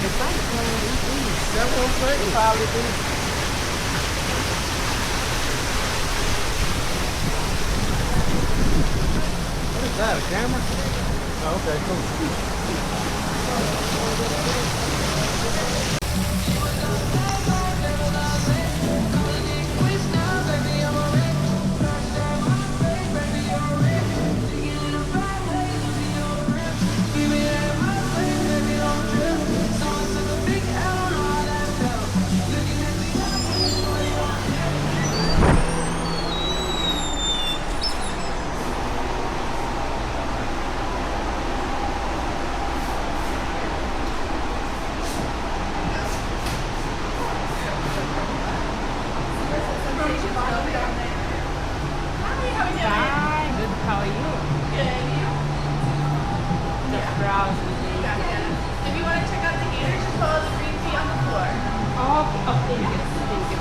It's like Several things. probably do. What is that, a camera? Oh, okay, cool. Hi, good. How are you? Just browsing. If you want to check out the gators, just follow the green feet on the floor. Oh, okay. Thank you.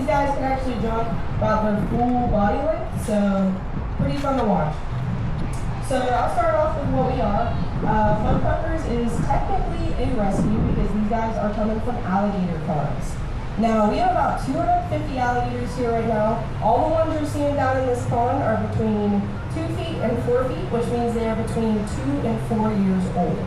these guys can actually jump about their full body length, so pretty fun to watch. So I'll start off with what we are. Fun Fuckers is technically a rescue because these guys are coming from alligator farms. Now, we have about 250 alligators here right now. All the ones you're seeing down in this pond are between 2 feet and 4 feet, which means they are between 2 and 4 years old.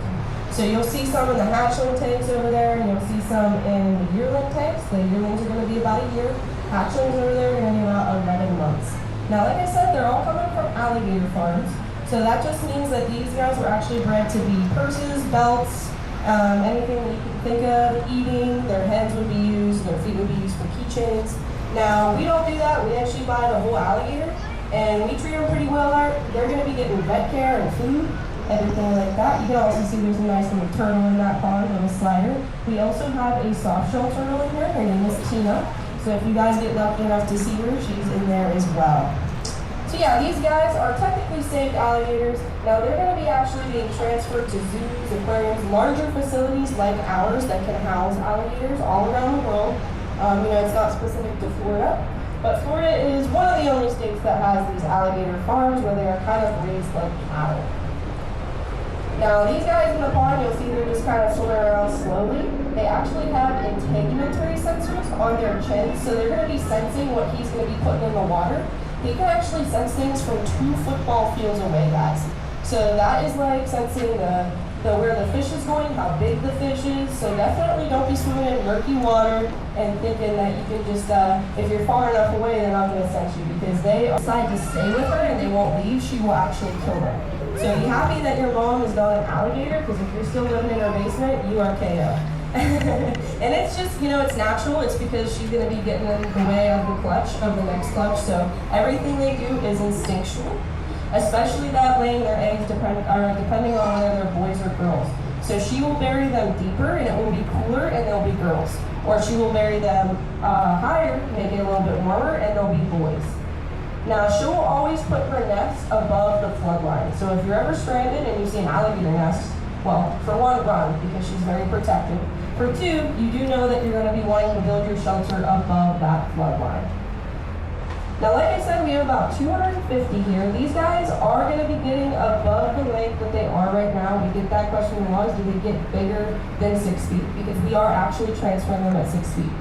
So you'll see some in the hatchling tanks over there, and you'll see some in the yearling tanks. The yearlings are going to be about a year. Hatchlings over there are going to be about 11 months. Now, like I said, they're all coming from alligator farms. So that just means that these guys were actually bred to be purses, belts, anything that you can think of, eating. Their heads would be used, their feet would be used for keychains. Now, we don't do that. We actually buy the whole alligator, and we treat them pretty well. They're going to be getting vet care and food, everything like that. You can also see there's a nice little turtle in that pond, a little slider. We also have a soft shell turtle in here. Her name is Tina. So if you guys get lucky enough to see her, she's in there as well. So yeah, these guys are technically saved alligators. Now they're going to be actually being transferred to zoos, aquariums, larger facilities like ours that can house alligators all around the world. It's not specific to Florida, but Florida is one of the only states that has these alligator farms where they are kind of raised like cattle. Now these guys in the pond, you'll see they're just kind of swimming around slowly. They actually have integumentary sensors on their chins, so they're going to be sensing what he's going to be putting in the water. He can actually sense things from 2 football fields away, guys. So that is like sensing where the fish is going, how big the fish is. So definitely don't be swimming in murky water and thinking that you can just, if you're far enough away, they're not going to sense you, because they decide to stay with her and they won't leave. She will actually kill them. So be happy that your mom is not an alligator, because if you're still living in her basement, you are KO. And it's just, it's natural. It's because she's going to be getting in the way of the clutch, of the next clutch. So everything they do is instinctual, especially that laying their eggs depending on whether they're boys or girls. So she will bury them deeper and it will be cooler and they'll be girls. Or she will bury them higher, make it a little bit warmer, and they'll be boys. Now, she will always put her nest above the flood line. So if you're ever stranded and you see an alligator nest, well, for one, run, because she's very protective. For two, you do know that you're going to be wanting to build your shelter above that flood line. Now, like I said, we have about 250 here. These guys are going to be getting above the length that they are right now. We get that question a lot, is do they get bigger than 6 feet? Because we are actually transferring them at 6 feet.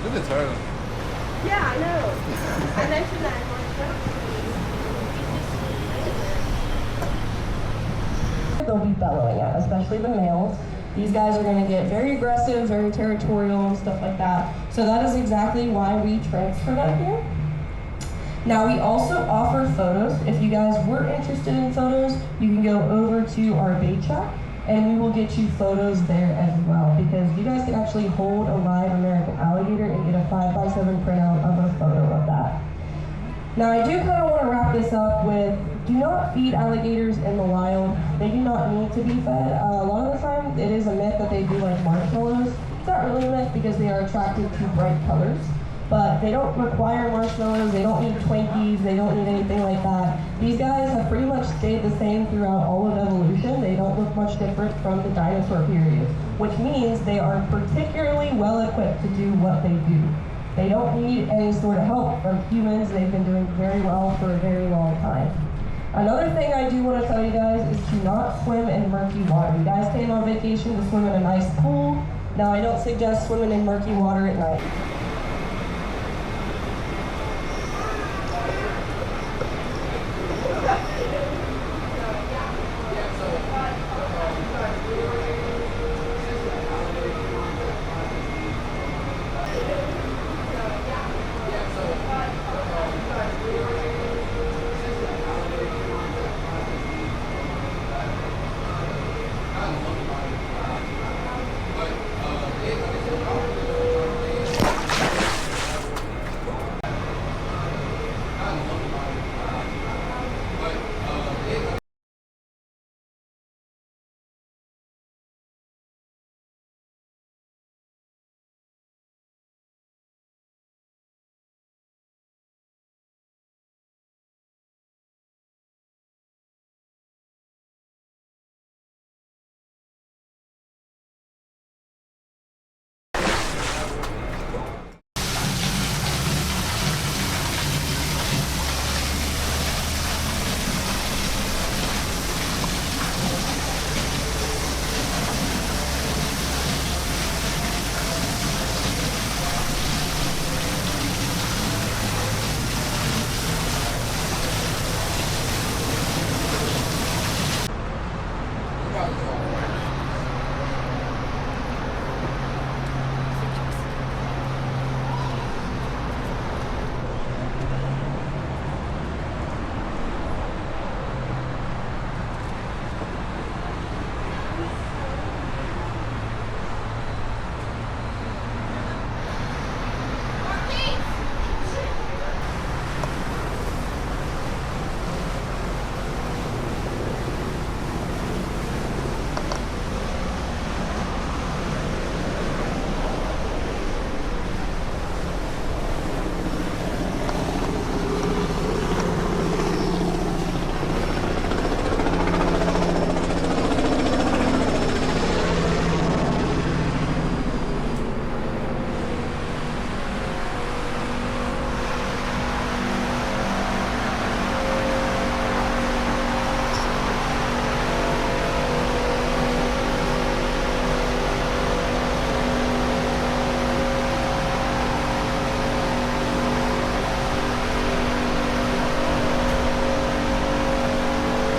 Look at the turtle. Yeah, I know. I mentioned that in my show. They'll be bellowing at, especially the males. These guys are going to get very aggressive, very territorial, and stuff like that. So that is exactly why we transfer them here. Now, we also offer photos. If you guys were interested in photos, you can go over to our bait shop, and we will get you photos there as well, because you guys can actually hold a live American alligator and get a 5x7 printout of a photo of that. Now, I do kind of want to wrap this up with, do not feed alligators in the wild. They do not need to be fed. A lot of the time, it is a myth that they do like marshmallows. It's not really a myth because they are attracted to bright colors. But they don't require marshmallows, they don't need Twinkies, they don't need anything like that. These guys have pretty much stayed the same throughout all of evolution. They don't look much different from the dinosaur period, which means they are particularly well equipped to do what they do. They don't need any sort of help from humans. They've been doing very well for a very long time. Another thing I do want to tell you guys is to not swim in murky water. You guys came on vacation to swim in a nice pool. Now, I don't suggest swimming in murky water at night.